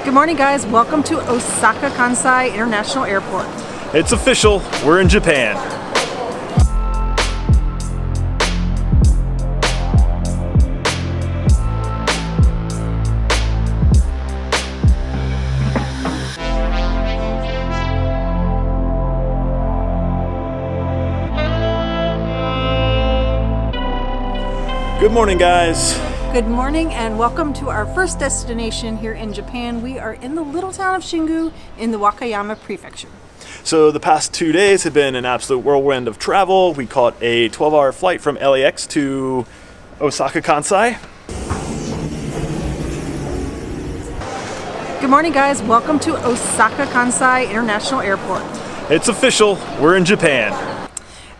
Good morning, guys. Welcome to Osaka Kansai International Airport. It's official, we're in Japan. Good morning, guys. Good morning and welcome to our first destination here in Japan. We are in the little town of Shingu in the Wakayama Prefecture. So the past 2 days have been an absolute whirlwind of travel. We caught a 12-hour flight from LAX to Osaka Kansai. Good morning, guys. Welcome to Osaka Kansai International Airport. It's official, we're in Japan.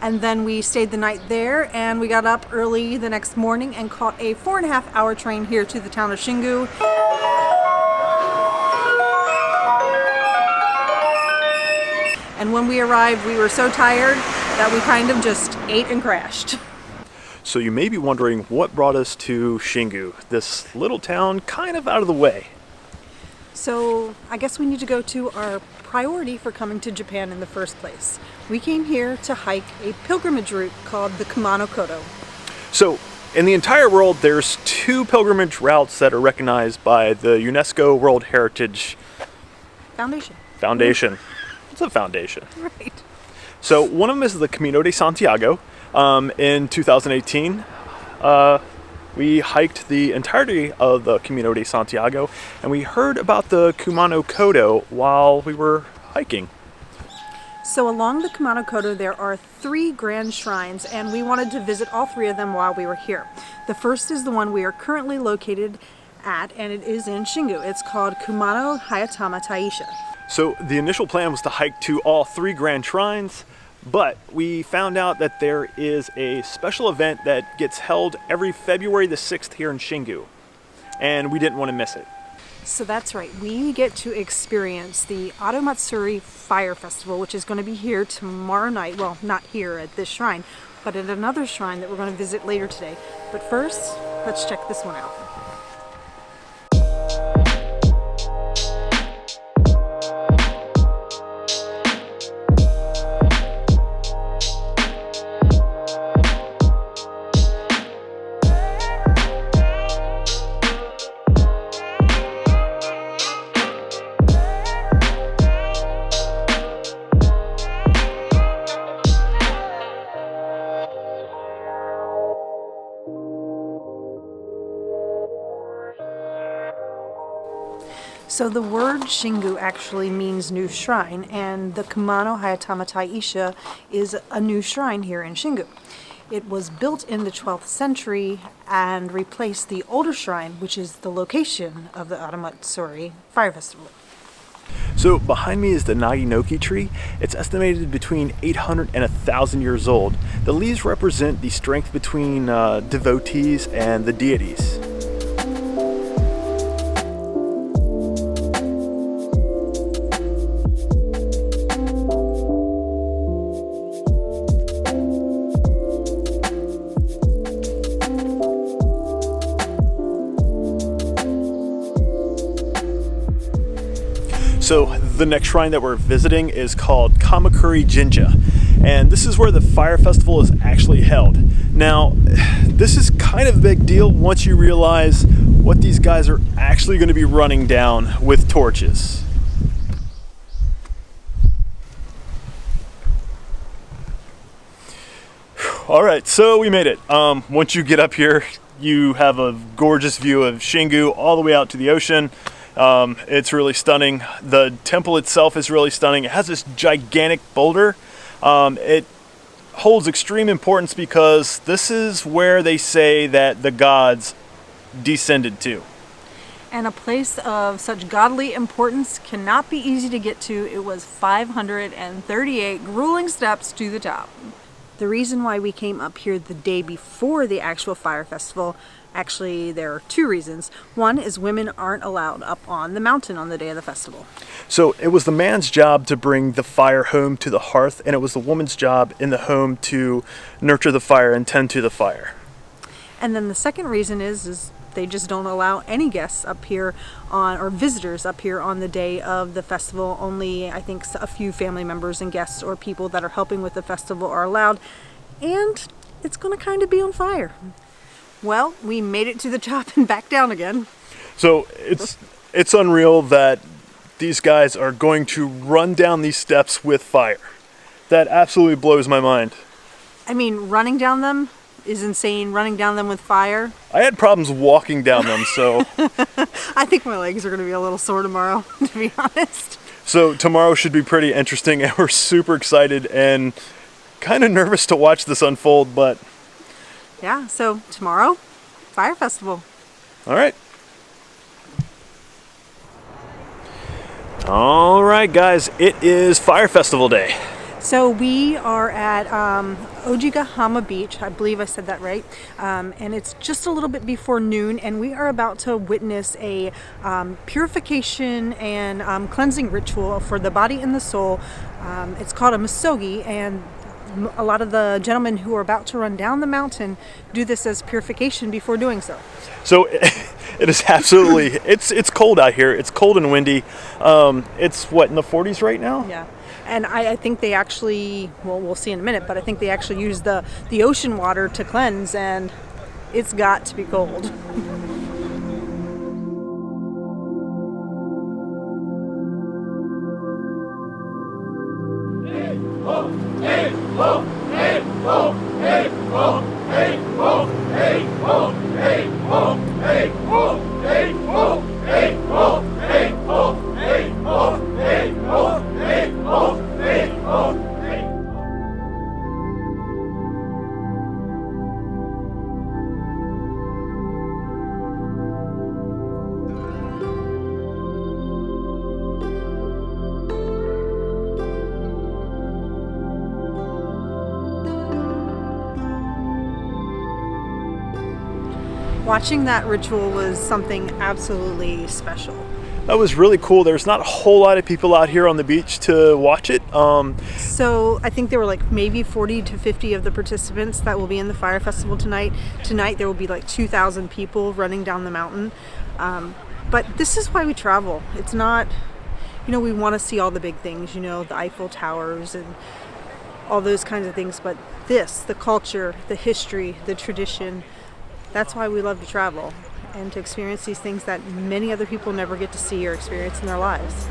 And then we stayed the night there and we got up early the next morning and caught a 4.5-hour train here to the town of Xingu. And when we arrived, we were so tired that we kind of just ate and crashed. So you may be wondering what brought us to Shingu, this little town kind of out of the way. So I guess we need to go to our priority for coming to Japan in the first place. We came here to hike a pilgrimage route called the Kumano Kodo. So in the entire world, there's 2 pilgrimage routes that are recognized by the UNESCO World Heritage Foundation. It's a foundation. Right. So one of them is the Camino de Santiago. In 2018, we hiked the entirety of the Camino de Santiago, and we heard about the Kumano Kodo while we were hiking. So along the Kumano Kodo there are 3 grand shrines, and we wanted to visit all 3 of them while we were here. The first is the one we are currently located at, and it is in Shingu. It's called Kumano Hayatama Taisha. So the initial plan was to hike to all 3 grand shrines, but we found out that there is a special event that gets held every February the 6th here in Shingu, and we didn't want to miss it. So that's right, we get to experience the Oto Matsuri Fire Festival, which is going to be here tomorrow night. Well, not here at this shrine, but at another shrine that we're going to visit later today. But first, let's check this one out. So the word Shingu actually means new shrine, and the Kumano Hayatama Taisha is a new shrine here in Shingu. It was built in the 12th century and replaced the older shrine, which is the location of the Oto Matsuri Fire Festival. So behind me is the Naginoki tree. It's estimated between 800 and 1,000 years old. The leaves represent the strength between devotees and the deities. So the next shrine that we're visiting is called Kamikura Jinja, and this is where the fire festival is actually held. Now, this is kind of a big deal once you realize what these guys are actually going to be running down with torches. Alright, so we made it. Once you get up here, you have a gorgeous view of Xingu all the way out to the ocean. It's really stunning. The temple itself is really stunning. It has this gigantic boulder. It holds extreme importance because this is where they say that the gods descended to. And a place of such godly importance cannot be easy to get to. It was 538 grueling steps to the top. The reason why we came up here the day before the actual fire festival, actually there are 2 reasons. One is women aren't allowed up on the mountain on the day of the festival. So it was the man's job to bring the fire home to the hearth, and it was the woman's job in the home to nurture the fire and tend to the fire. And then the second reason is They just don't allow any guests up here or visitors up here on the day of the festival. Only, I think, a few family members and guests or people that are helping with the festival are allowed. And it's going to kind of be on fire. Well, we made it to the top and back down again. So it's unreal that these guys are going to run down these steps with fire. That absolutely blows my mind. I mean, running down them is insane. Running down them with fire. I had problems walking down them, so... I think my legs are going to be a little sore tomorrow, to be honest. So tomorrow should be pretty interesting, and we're super excited and kind of nervous to watch this unfold, but... Yeah, so tomorrow, Fire Festival. All right. All right, guys, it is Fire Festival Day. So we are at Ojigahama Beach, I believe I said that right, and it's just a little bit before noon, and we are about to witness a purification and cleansing ritual for the body and the soul. It's called a misogi, and a lot of the gentlemen who are about to run down the mountain do this as purification before doing so. So it is absolutely, it's cold out here. It's cold and windy. It's what, in the 40s right now? Yeah. And I think they actually, well, we'll see in a minute, but I think they actually use the ocean water to cleanse, and it's got to be cold. Watching that ritual was something absolutely special. That was really cool. There's not a whole lot of people out here on the beach to watch it. So I think there were like maybe 40 to 50 of the participants that will be in the Fire Festival tonight. Tonight there will be like 2,000 people running down the mountain. But this is why we travel. It's not, we want to see all the big things, the Eiffel Towers and all those kinds of things. But the culture, the history, the tradition, that's why we love to travel and to experience these things that many other people never get to see or experience in their lives.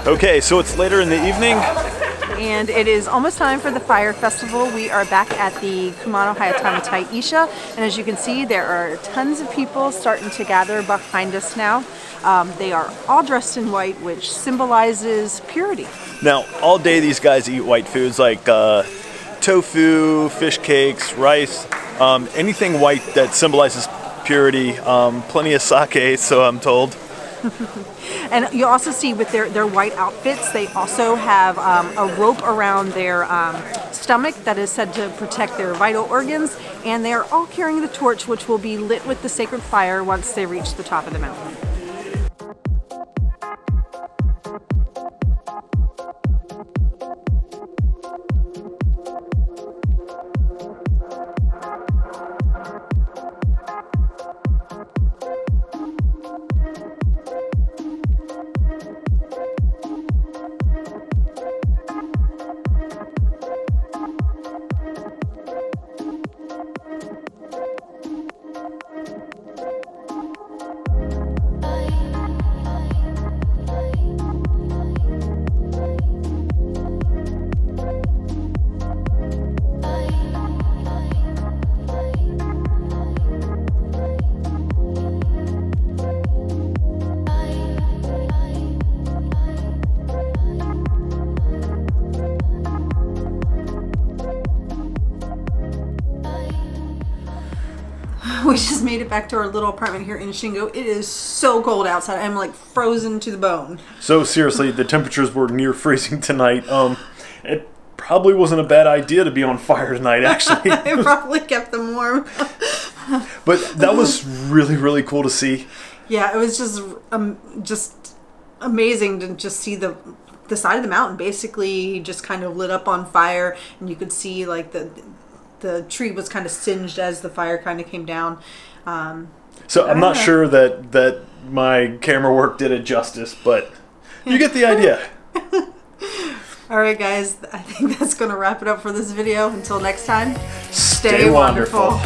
Okay, so it's later in the evening. And it is almost time for the Fire Festival. We are back at the Kumano Hayatama Taisha, and as you can see, there are tons of people starting to gather behind us now. They are all dressed in white, which symbolizes purity. Now, all day these guys eat white foods like tofu, fish cakes, rice, anything white that symbolizes purity. Plenty of sake, so I'm told. And you also see with their white outfits, they also have a rope around their stomach that is said to protect their vital organs, and they are all carrying the torch, which will be lit with the sacred fire once they reach the top of the mountain. we just made it back to our little apartment here in Shingu. It is so cold outside. I'm like frozen to the bone. So seriously, the temperatures were near freezing tonight. It probably wasn't a bad idea to be on fire tonight, actually. It probably kept them warm. But that was really, really cool to see. Yeah, it was just amazing to just see the side of the mountain basically just kind of lit up on fire, and you could see like the tree was kind of singed as the fire kind of came down. So I'm not sure that my camera work did it justice, but you get the idea. All right, guys, I think that's going to wrap it up for this video. Until next time, Stay wonderful.